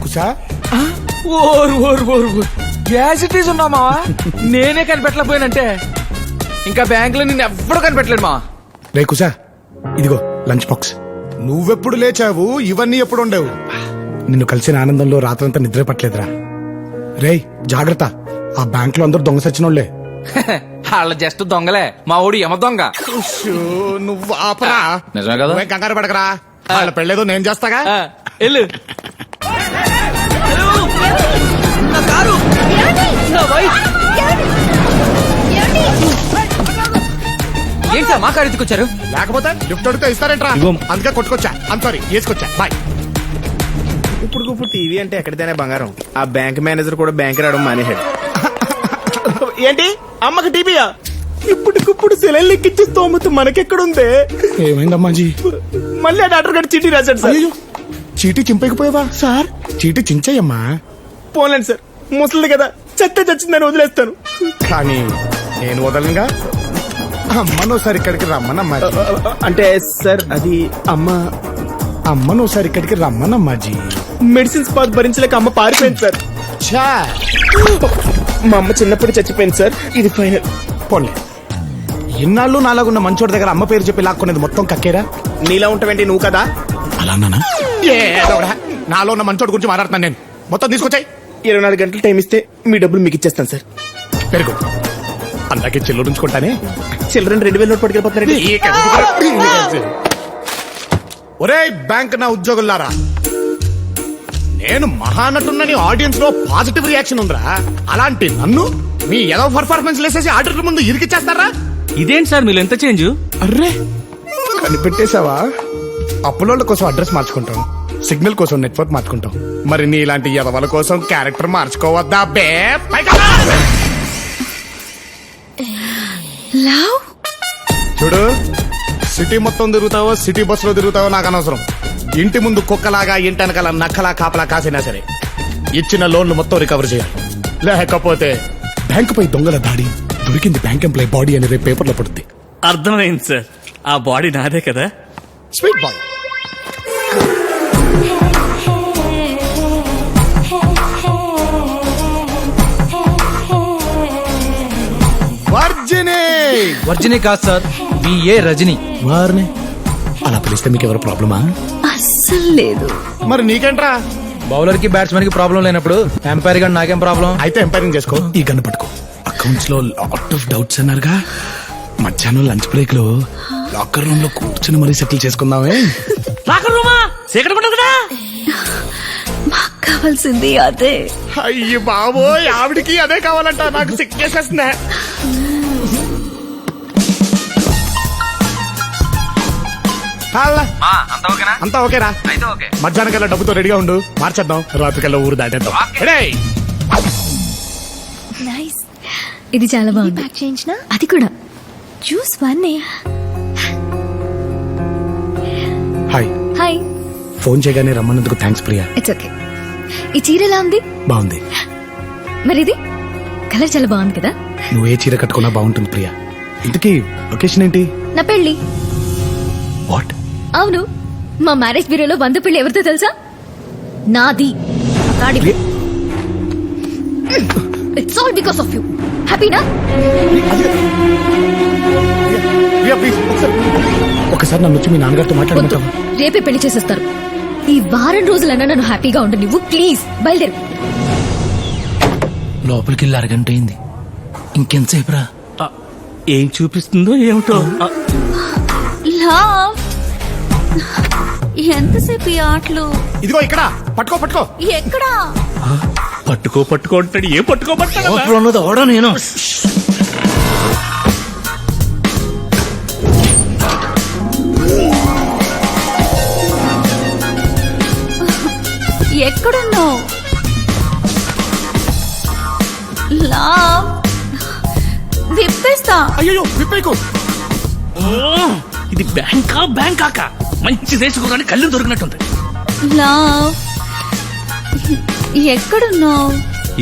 కుసా ఓరు ఓరు ఓరు ఓరు గ్యాసిటీస్ ఉన్నా మావా నేనే కనిపెట్టలేకపోయానంటే ఇంకా బ్యాంక్ లో నిన్ను ఎవ్వడు కనిపెట్టలేడు మా. రే కుసా ఇదిగో లంచ్ బాక్స్. నువ్వెప్పుడు లేచావు, ఇవన్నీ ఎప్పుడు ఉండవు? నిన్ను కలిసిన ఆనందంలో రాత్రంతా నిద్ర పట్టలేదురా. రేయ్ జాగ్రత్త, ఆ బ్యాంక్ లో అందరూ దొంగ సచ్చినోళ్లే. వాళ్ళ జస్ట్ దొంగలే, మా ఊడి యమ దొంగ. నువ్వు ఆపరా. నిజమే కదా? నువ్వేం కంగారు పడకరా, వాళ్ళ పెళ్ళేదో నేను చేస్తాగా. వెళ్ళు. ఏంటి మా కారు ఎత్తుకొచ్చారు? లేకపోతే లిఫ్ట్ అడిగితే ఇస్తారేంట్రా? అందుకే కొట్టుకొచ్చా. సారీ వేసుకొచ్చా. బాయ్. ఇప్పుడు టీవీ అంటే ఎక్కడితేనే బంగారం. ఆ బ్యాంక్ మేనేజర్ కూడా బ్యాంక్ రావడం మానేశాడు. ఏంటి అమ్మకి టీవీయా? ఇప్పటికిప్పుడు సెలైన్ లెక్కించే స్తోమత మనకెక్కడుందే? ఏమైందమ్మాజీ? మళ్ళీ ఆ డాక్టర్ గారు చీటీ రాశాడు సార్. చీటీ చింపకపోయావా సార్? చీటీ చించయ్యమ్మా. పోలేండి సార్, ముసలిది కదా, చెత్త చచ్చిందని వదిలేస్తాను. కానీ నేను వదలంగా. అమ్మను ఒకసారి ఇక్కడికి రమ్మనమ్మా. అంటే సార్ అది అమ్మను ఒకసారి ఇక్కడికి రమ్మనమ్మాజీ. మెడిసిన్స్ పాత్ భరించలేక అమ్మ పారిపోయింది సార్. మా అమ్మ చిన్నప్పుడు చచ్చిపోయింది సార్. ఇది ఫైనల్. పోన్లే, ఇన్నాళ్ళు నాలాగున్న మంచోడి దగ్గర అమ్మ పేరు చెప్పి లాక్కునేది మొత్తం కక్కేరా. నీలా ఉంటావేంటి నువ్వు కదా? అలా అన్నానా? నాలో ఉన్న మంచోడి గురించి మాట్లాడుతున్నాను నేను. మొత్తం తీసుకొచ్చాయి. 24 గంటలు టైం ఇస్తే మీ డబ్బులు మీకు ఇచ్చేస్తాను సార్. పెరుగు అందాకే చెల్లు ఉంచుకుంటానే. Children 2000 note పట్టుకెళ్ళిపోతున్నారండి. ఒరే బ్యాంక్ నా ఉద్యోగులారా, నేను మహానటున్నని ఆడియన్స్ లో పాజిటివ్ రియాక్షన్ ఉందిరా. అలాంటి నన్ను మీ ఏదో పర్ఫార్మెన్స్ లేసేసి ఆడిటర్ ముందు ఇరికిచ్చేస్తారా? ఇదేంటి సార్ మీరు ఎంత చేంజ్? అర్రే కనిపెట్టేశావా? అప్పులోళ్ళ కోసం అడ్రస్ మార్చుకుంటాం, సిగ్నల్ కోసం నెట్వర్క్ మార్చుకుంటాం. మరి నీ ఇలాంటి ఎదవల కోసం క్యారెక్టర్ మార్చుకోవద్దా బే? చూడు, సిటీ మొత్తం తిరుగుతావో సిటీ బస్ లో తిరుగుతావో నాకు అనవసరం. ఇంటి ముందు కుక్కలాగా ఇంటి వెనకాల నక్కలా కాపలా కాసినా సరే ఇచ్చిన లోన్లు మొత్తం రికవర్ చేయాలి. లేకపోతే బ్యాంకు పై దొంగల దాడి, దొరికింది బ్యాంక్ ఎంప్లాయ్ బాడీ అని రేపు పేపర్లో పడుద్ది. అర్థమైంది సార్, ఆ బాడీ నాదే కదా. Sweet boy. వర్జిని కాదు సార్, బిఏ రజని. వారిని అలా పిలిస్తే మీకు ఎవరు ప్రాబ్లమా? అస్సలు లేదు. మరి నీకేంట్రా? బౌలర్ కి బ్యాట్స్మెన్ కి ప్రాబ్లం లేనప్పుడు ఎంపైర్ గా నాకేం ప్రాబ్లం? అయితే ఎంపైరింగ్ చేసుకో. ఈ గన్ను పట్టుకో. అకౌంట్స్ లో లాట్ ఆఫ్ డౌట్స్ అన్నారుగా, మధ్యాహ్నం లంచ్ బ్రేక్ లో లాకర్ రూమ్ లో కూర్చుని మరీ సెటిల్ చేసుకుందామే. లాకర్ రూమా? సీక్రెట్ ఉండదు కదా. మాకు కావాల్సింది అదే. అయ్యి బాబోయ్, ఆవిడికి అదే కావాలంట. నాకు సిక్కేసేస్తున్నా. అంతా ఓకేరా? మధ్యాహ్నం కల్లా డబ్బుతో రెడీగా ఉండు, మార్చేద్దాం. రాత్రికల్లా ఊరు దాటేద్దాం. నైస్. ఇది చాలా బాగుంది. ప్యాక్ చేయించిన అది కూడా జ్యూస్ వన్నే. హాయ్. హాయ్. ఫోన్ చేయగానే రమ్మన్నందుకు థ్యాంక్స్ ప్రియా. It's okay. ఈ చీర ఎలా ఉంది? బాగుంది. మరి ఇది కలర్ చాలా బాగుంది కదా. నువ్వే చీర కట్టుకున్నా బాగుంటుంది ప్రియా. ఇంతకీ లొకేషన్ ఏంటి? నా పెళ్లి. వాట్? అవును, మా మ్యారేజ్ బ్యూరోలో 100 పెళ్లి ఎవరితో తెలుసా? నాది. It's all because of you. హ్యాపీనా? ఒకసారి నన్ను వచ్చి మీ నాన్నగారితో మాట్లాడమంటావా? రేపే పెళ్లి చేసేస్తారు. ఈ వారం రోజులన్నా నన్ను హ్యాపీగా ఉండు నువ్వు. ప్లీజ్ బయలుదేరు. లోపలికి వెళ్ళి అరగంట అయింది, ఇంకెంతసేపు రా? ఏం చూపిస్తుందో ఏమిటో. లవ్, ఎంతసేపు ఈ ఆటలు? ఇదిగో ఇక్కడ పట్టుకో. పట్టుకో. ఎక్కడా? పట్టుకో అంటాడు. ఏం పట్టుకోబట్టాడు? ఉన్నది ఓడా నేను. ఎక్కడున్నావు? లవ్, విప్పేస్తా. అయ్యో విప్పేకు. ఇది బ్యాంకాక మంచి దేశకురాని కళ్ళు దొరికినట్టుంది. లవ్, ఎక్కడున్నావు?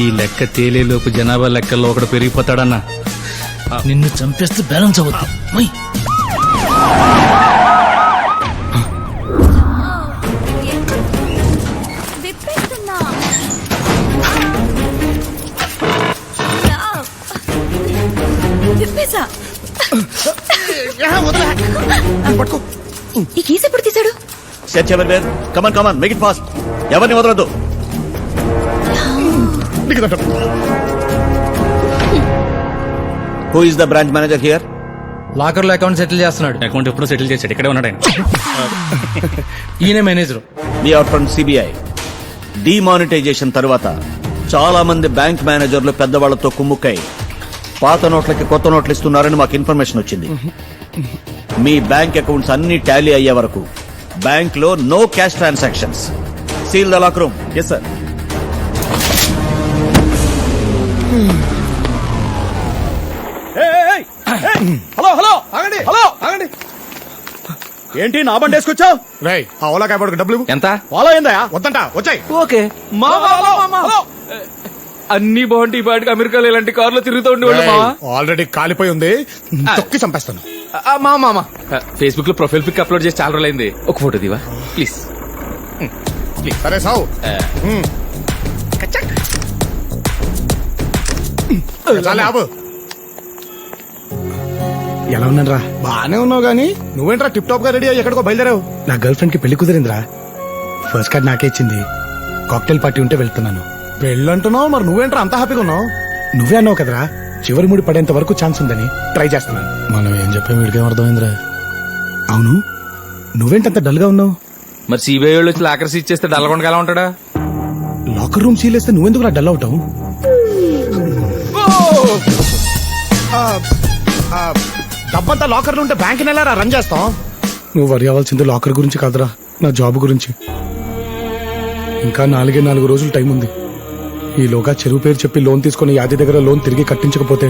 ఈ లెక్క తేలేలోపు జనాభా లెక్కల్లో ఒకడు పెరిగిపోతాడన్నా. నిన్ను చంపేస్తే బ్యాలెన్స్ అవుద్ది. విప్పేస్తున్నా. వస్తున్నా తిప్పేసా. పట్టుకో. ఈ కేసు ఎప్పుడు తీశాడు? Search everywhere. Come on come on make it fast. ఎవరిని వదలొద్దు. Who is the branch manager here? Locker లో అకౌంట్ సెటిల్ చేస్తున్నాడు. అకౌంట్ ఎప్పుడో సెటిల్ చేశాడు, ఇక్కడే ఉన్నాడు ఆయన. ఈయన manager. We are from CBI. Demonetisation తర్వాత చాలా మంది బ్యాంక్ మేనేజర్లు పెద్దవాళ్లతో కుమ్ముక్కై పాత నోట్లకి కొత్త నోట్లు ఇస్తున్నారని మాకు ఇన్ఫర్మేషన్ వచ్చింది. మీ బ్యాంక్ అకౌంట్స్ అన్ని టాలీ అయ్యే వరకు బ్యాంక్ లో no cash transactions. Seal the lock room. Yes sir. Hello hello ఆగండి హలో ఆగండి. ఏంటి నా బండి వేసుకొచ్చావు? రై ఆ ఓలా కాయపడకు డబ్బులు ఇవ్వు. ఎంత? ఫాలో అయిందా? వద్దంట వచ్చాయి. ఓకే అన్ని బాగుంటాయి. ఈ పాటికి అమెరికాలో ఇలాంటి కార్లో తిరుగుతూ ఉండేవాళ్ళు మావా. ఆల్రెడీ కాలిపోయి ఉంది, తొక్కి చంపేస్తాను. మామ ఫేస్బుక్ లో ప్రొఫైల్ పిక్ అప్లోడ్ చేసి చాలా రోజులైంది. ఒక ఫోటో దివా ప్లీజ్. సరే సావు. చాలే ఆపు. ఎలా ఉన్నారా? బానే ఉన్నావు గానీ నువ్వేంట్రా టిప్ టాప్ గా రెడీ అయ్యి ఎక్కడికో బయలుదేరావు? నా గర్ల్ ఫ్రెండ్ కి పెళ్లి కుదిరిందిరా. ఫస్ట్ కార్డ్ నాకే ఇచ్చింది. కాక్టైల్ పార్టీ ఉంటే వెళ్తున్నాను. పెళ్ళంటున్నావు, మరి నువ్వేంట్రా అంత హ్యాపీగా ఉన్నావు? నువ్వే అన్నావు కదరా చివరి ముడి పడేంత వరకు ఛాన్స్ ఉందని ట్రై చేస్తున్నాను. మనం ఏం చెప్పాం వీడికేం అర్థమైందిరా? అవును, నువ్వేంటంత డల్ గా ఉన్నావు? మరి సిబిఐ వాళ్ళు వచ్చి లాకర్ సీజ్ చేస్తే డల్లగొండగా ఎలా ఉంటాడా? లాకర్ రూమ్ సీలేస్తే నువ్వెందుకు డల్ అవుతావు? డబ్బంతా లాకర్లు ఉంటే బ్యాంక్ నెల రన్ చేస్తాం. నువ్వు వరి అవ్వాల్సింది లాకర్ గురించి కాదురా, నా జాబ్ గురించి. ఇంకా 4 రోజులు టైం ఉంది. ఈలోగా చెరువు పేరు చెప్పి లోన్ తీసుకుని యాది దగ్గర లోన్ తిరిగి కట్టించకపోతే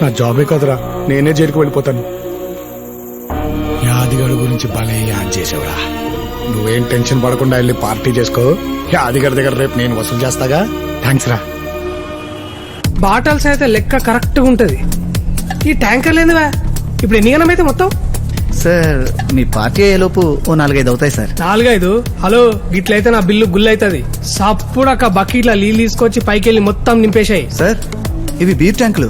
నా జాబే కాదురా, నేనే జైలుకు వెళ్ళిపోతాను. యాదిగాడు గురించి భలే యాద్ చేసావురా. నువ్వేం టెన్షన్ పడకుండా వెళ్ళి పార్టీ చేసుకో. యాదిగారి దగ్గర రేపు నేను వసూలు చేస్తాగా. థ్యాంక్స్ రా. బాటల్స్ అయితే లెక్క కరెక్ట్ గా ఉంటది. ఈ ట్యాంకర్ లేదువా ఇప్పుడు ఎన్ని గణం అయితే మొత్తం? సార్ మీ పార్టీ అయ్యేలోపు ఓ 4-5 అవుతాయి సార్. 4-5? హలో గిట్లయితే నా బిల్లు గుల్ అవుతుంది. సప్పుడక్క బకెట్ల నీళ్ళు తీసుకొచ్చి పైకెళ్ళి మొత్తం నింపేశాయి. సార్ ఇవి బీర్ ట్యాంకులు.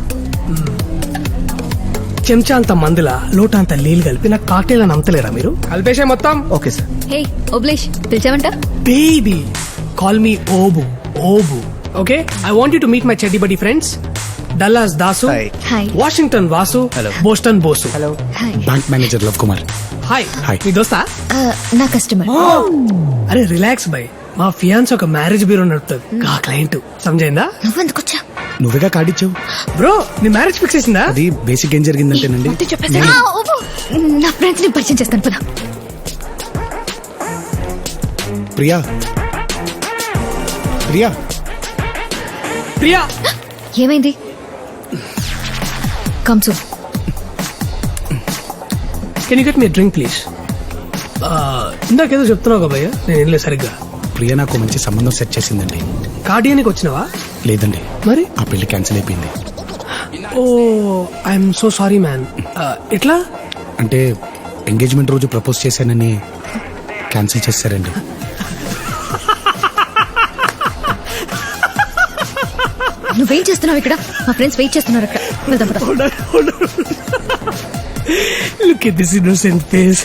చెంచా అంత మందుల లోట అంత నీళ్ళు కలిపి నాకు కాక్టైల్ అని అమ్మతలేరా మీరు? కలిపేశాయి మొత్తం. Okay sir. హే ఓబ్లేష్, పిలిచావంట? Baby call me Obu. Obu okay. I want you to meet my చెడ్డి buddy friends. Dallas Dasu, Hi. Hi. Washington Vasu, Boston Bosu. Hello hi. Bank manager Love Kumar. Hi. Hi. మీ దోస్తా? నా కస్టమర్. అరే రిలాక్స్ బై. మా ఫియాన్స్ ఒక మ్యారేజ్ బ్యూరో నడుపుతుంది. ఆ క్లయింట్ సమజైందా? నువ్వెందుకొచ్చా? నువ్వేగా కార్డు ఇచ్చావు. బ్రో నీ మ్యారేజ్ ఫిక్స్ చేసిందా? అది బేసిక్ ఏం జరిగిందంటేనండి, నా ఫ్రెండ్స్ ని పరిచయం చేస్తాను పద. ప్రియా ప్రియా ప్రియా ఏమైంది? కమ్సు. Can you get me drink please? ఇందాకేదో చెప్తున్నావు కదా భయ్య, నేను ఏం లేదు సరిగ్గా. ప్రియా నాకు మంచి సంబంధం సెట్ చేసిందండి. కార్డియానికి వచ్చినావా? లేదండి, మరి ఆ పెళ్లి క్యాన్సిల్ అయిపోయింది. ఓ ఐఎమ్ సో సారీ మ్యాన్. ఎట్లా? అంటే ఎంగేజ్మెంట్ రోజు ప్రపోజ్ చేశానని క్యాన్సిల్ చేశారండి. నువ్వేం చేస్తున్నావు ఇక్కడ? మా ఫ్రెండ్స్ వెయిట్ చేస్తున్నారు అక్కడ. వెళ్దాం పద. Look at this innocent face.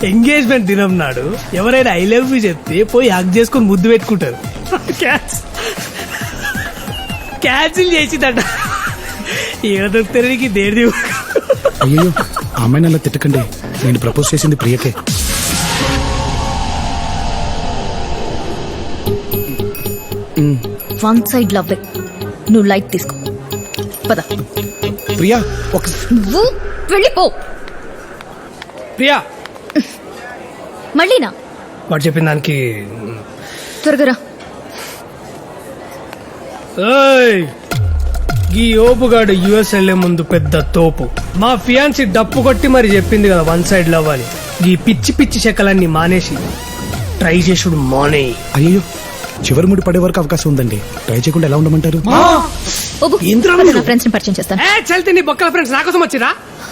Engagement దినం నాడు ఎవరైనా ఐ లవ్ యూ చెప్తే పోయి హగ్ చేసుకుని ముద్దు పెట్టుకుంటారు. క్యాన్సిల్ చేసిందట. ఏదో దొరుకుతారు దేడి. అయ్యో, ఆ అమ్మాయిని అలా తిట్టకండి. నేను ప్రపోజ్ చేసింది ప్రియకే. One side love. నువ్వు లైట్ తీసుకో పద. ప్రియా ఒక నువ్వు వెళ్ళిపో. ప్రియా మళ్ళీనా? వాడు చెప్పిన దానికి త్వరగా రా. ఏయ్, ఈ ఓపుగాడు యుఎస్ వెళ్లే ముందు పెద్ద తోపు. మా ఫియాన్సీ డప్పు కొట్టి మరి చెప్పింది కదా వన్ సైడ్ లవ్ అని. ఈ పిచ్చి పిచ్చి చెక్కలన్నీ మానేసి ట్రై చేసుడు మానే. అయ్యో, చివరి ముడి పడే వరకు అవకాశం ఉందండి. ట్రై చేయకుండా ఎలా ఉండమంటారు? ఓబు, ఏంద్రా పద, మీరు? నా ఫ్రెండ్స్ ని పరిచయం చేస్తాను. చల్తే నీ బొక్కల ఫ్రెండ్స్ నా కోసం వచ్చిరా?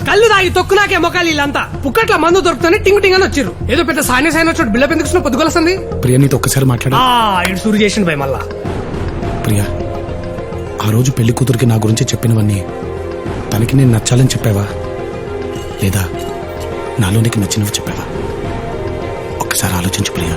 కళ్ళు తాగి తొక్కునాకే మొక్కలు వీళ్ళంతా పుక్కట్ల మందు దొరుకుతుంది టింగ్ టింగ్ అని వచ్చిర్రు ఏదో పెద్ద సాని సాయన వచ్చాడు బిల్ల పెందుకు పొద్దుగొలస్తుంది ప్రియా నీతో ఒక్కసారి మాట్లాడా ఇటు సూరు చేసిండు భయ మళ్ళా ప్రియా ఆ రోజు పెళ్లి కూతురికి నా గురించి చెప్పినవన్నీ తనకి నేను నచ్చాలని చెప్పావా లేదా నాలో నీకు నచ్చినవి చెప్పావా ఒక్కసారి ఆలోచించు ప్రియా